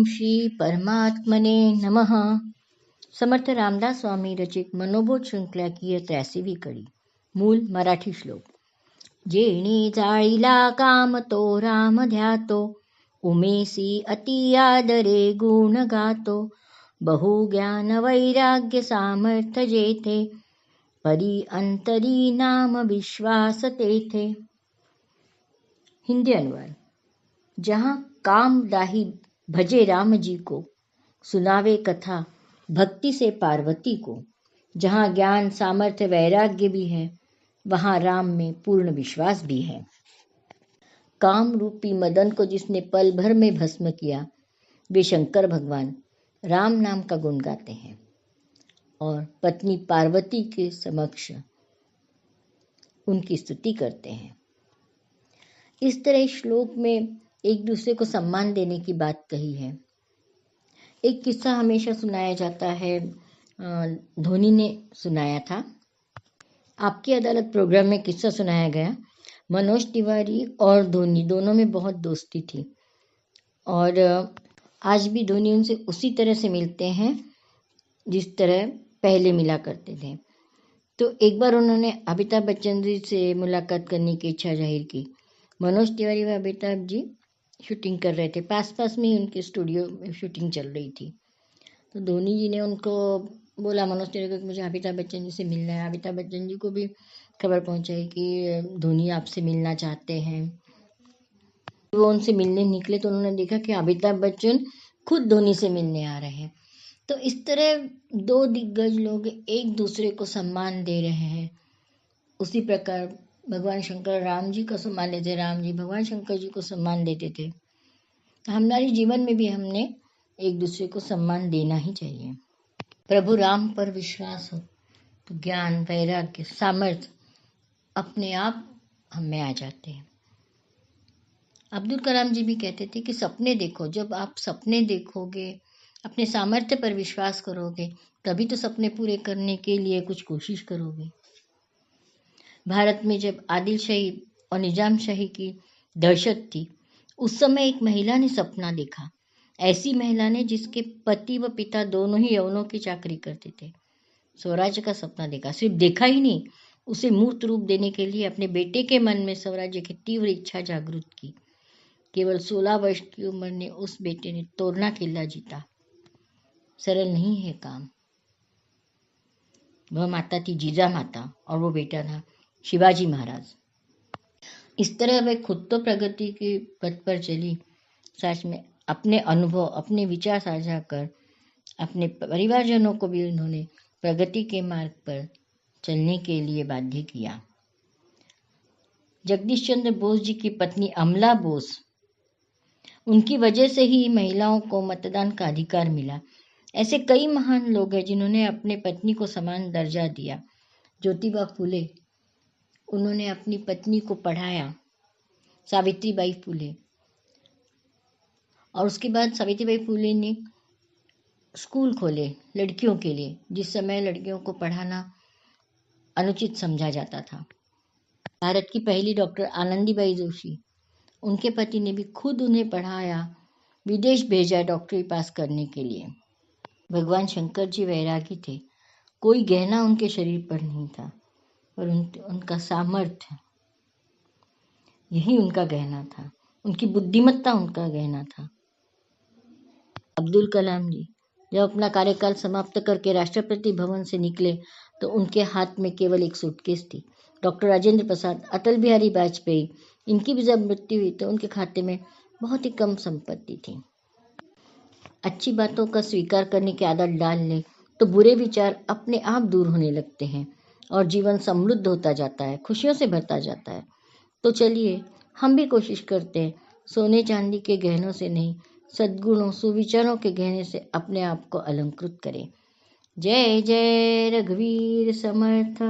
ओम श्री परमात्मने नमः। समर्थ रामदास स्वामी रचित मनोबोध श्रृंखला की 83वी कड़ी। मूल मराठी श्लोक। जेणे जाळीला काम तो राम ध्यातो, उमेसी अति आदरे गुण गातो. बहु ज्ञान वैराग्य सामर्थ्य जेथे, परी अंतरी नाम विश्वास तेथे। हिंदी अनुवाद। जहाँ काम दाही भजे राम जी को, सुनावे कथा भक्ति से पार्वती को। जहाँ ज्ञान सामर्थ्य वैराग्य भी है, वहाँ राम में पूर्ण विश्वास भी है। काम रूपी मदन को जिसने पल भर में भस्म किया, वे शंकर भगवान राम नाम का गुण गाते हैं और पत्नी पार्वती के समक्ष उनकी स्तुति करते हैं। इस तरह श्लोक में एक दूसरे को सम्मान देने की बात कही है। एक किस्सा हमेशा सुनाया जाता है, धोनी ने सुनाया था। आपकी अदालत प्रोग्राम में किस्सा सुनाया गया। मनोज तिवारी और धोनी दोनों में बहुत दोस्ती थी और आज भी धोनी उनसे उसी तरह से मिलते हैं जिस तरह पहले मिला करते थे। तो एक बार उन्होंने अमिताभ बच्चन जी से मुलाकात करने की इच्छा जाहिर की। मनोज तिवारी व अमिताभ जी शूटिंग कर रहे थे, पास पास में ही उनके स्टूडियो में शूटिंग चल रही थी। तो धोनी जी ने उनको बोला, मनोज तिवारी को, मुझे अमिताभ बच्चन जी से मिलना है। अमिताभ बच्चन जी को भी खबर पहुंचाई कि धोनी आपसे मिलना चाहते हैं। वो उनसे मिलने निकले तो उन्होंने देखा कि अमिताभ बच्चन खुद धोनी से मिलने आ रहे हैं। तो इस तरह दो दिग्गज लोग एक दूसरे को सम्मान दे रहे हैं। उसी प्रकार भगवान शंकर राम जी को सम्मान देते, राम जी भगवान शंकर जी को सम्मान देते थे। हमारे जीवन में भी हमने एक दूसरे को सम्मान देना ही चाहिए। प्रभु राम पर विश्वास हो तो ज्ञान वैराग्य सामर्थ्य अपने आप हम में आ जाते हैं। अब्दुल कलाम जी भी कहते थे कि सपने देखो। जब आप सपने देखोगे, अपने सामर्थ्य पर विश्वास करोगे, तभी तो सपने पूरे करने के लिए कुछ कोशिश करोगे। भारत में जब आदिल शाही और निजाम शाही की दहशत थी, उस समय एक महिला ने सपना देखा। ऐसी महिला ने जिसके पति व पिता दोनों ही यवनों की चाकरी करते थे। स्वराज्य का सपना देखा। सिर्फ देखा ही नहीं, उसे मूर्त रूप देने के लिए अपने बेटे के मन में स्वराज्य की तीव्र इच्छा जागृत की। केवल 16 वर्ष की उम्र में उस बेटे ने तोरना किला जीता। सरल नहीं है काम। वह माता थी जीजा माता और वो बेटा था शिवाजी महाराज। इस तरह वह खुद तो प्रगति के पथ पर चली, साथ में अपने अनुभव अपने विचार साझा कर अपने परिवारजनों को भी उन्होंने प्रगति के मार्ग पर चलने के लिए बाध्य किया। जगदीश चंद्र बोस जी की पत्नी अमला बोस, उनकी वजह से ही महिलाओं को मतदान का अधिकार मिला। ऐसे कई महान लोग हैं जिन्होंने अपने पत्नी को समान दर्जा दिया। ज्योतिबा फुले, उन्होंने अपनी पत्नी को पढ़ाया। सावित्रीबाई फुले, और उसके बाद सावित्रीबाई फुले ने स्कूल खोले लड़कियों के लिए, जिस समय लड़कियों को पढ़ाना अनुचित समझा जाता था। भारत की पहली डॉक्टर आनंदीबाई जोशी, उनके पति ने भी खुद उन्हें पढ़ाया, विदेश भेजा डॉक्टरी पास करने के लिए। भगवान शंकर जी वैरागी थे। कोई गहना उनके शरीर पर नहीं था, पर उनका सामर्थ्य यही उनका गहना था। उनकी बुद्धिमत्ता उनका गहना था। अब्दुल कलाम जी जब अपना कार्यकाल समाप्त करके राष्ट्रपति भवन से निकले तो उनके हाथ में केवल एक सूटकेस थी। डॉक्टर राजेंद्र प्रसाद, अटल बिहारी वाजपेयी, इनकी भी जब मृत्यु हुई तो उनके खाते में बहुत ही कम संपत्ति थी। अच्छी बातों का स्वीकार करने की आदत डाल ले तो बुरे विचार अपने आप दूर होने लगते हैं और जीवन समृद्ध होता जाता है, खुशियों से भरता जाता है। तो चलिए हम भी कोशिश करते हैं, सोने चांदी के गहनों से नहीं, सद्गुणों सुविचारों के गहने से अपने आप को अलंकृत करें। जय जय रघुवीर समर्थ।